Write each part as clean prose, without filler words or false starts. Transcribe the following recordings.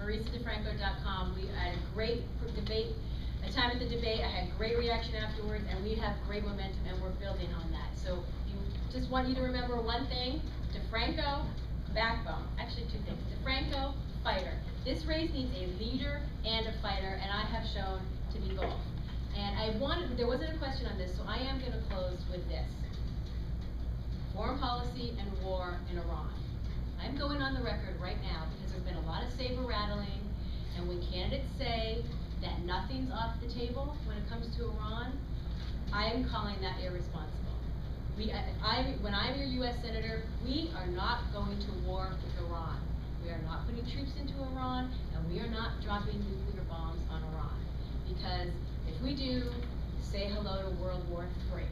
MarisaDeFranco.com. We had a great debate, a time at the debate. I had great reaction afterwards, and we have great momentum, and we're building on that. So just want you to remember one thing: DeFranco, backbone. Actually, two things: DeFranco, fighter. This race needs a leader and a fighter, and I have shown to be both. And there wasn't a question on this, so I am going to close with this: foreign policy and war in Iran. I'm going on the record right now because there's been a lot of saber rattling, and when candidates say that nothing's off the table when it comes to Iran, I am calling that irresponsible. When I'm your U.S. Senator, we are not going to war with Iran. We are not putting troops into Iran, and we are not dropping nuclear bombs on Iran. Because if we do, say hello to World War III.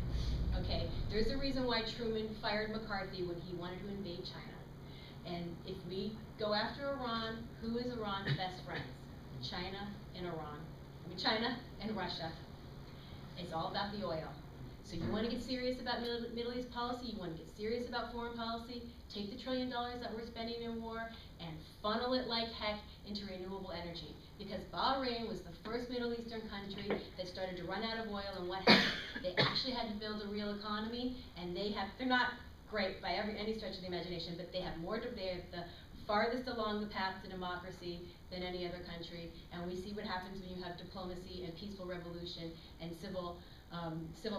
Okay, there's a reason why Truman fired McCarthy when he wanted to invade China. And if we go after Iran, who is Iran's best friends? China and Iran. China and Russia. It's all about the oil. So you want to get serious about Middle East policy, you want to get serious about foreign policy, take the $1 trillion that we're spending in war and funnel it like heck into renewable energy. Because Bahrain was the first Middle Eastern country that started to run out of oil, and what happened? They actually had to build a real economy, and they're not great by any stretch of the imagination, but they have they're the farthest along the path to democracy than any other country, and we see what happens when you have diplomacy and peaceful revolution and civil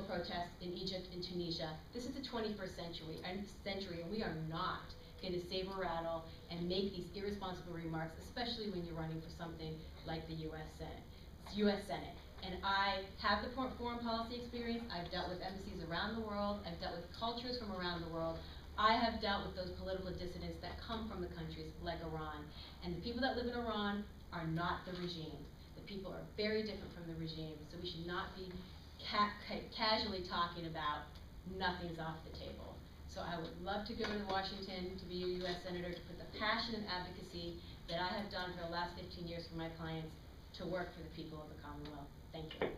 protests in Egypt and Tunisia. This is the 21st century, and we are not going to saber rattle and make these irresponsible remarks, especially when you're running for something like the U.S. Senate. And I have the foreign policy experience. I've dealt with embassies around the world. I've dealt with cultures from around the world. I have dealt with those political dissidents that come from the countries like Iran. And the people that live in Iran are not the regime. The people are very different from the regime. So we should not be casually talking about nothing's off the table. So I would love to go to Washington to be a U.S. Senator, to put the passion and advocacy that I have done for the last 15 years for my clients to work for the people of the Commonwealth. Thank you.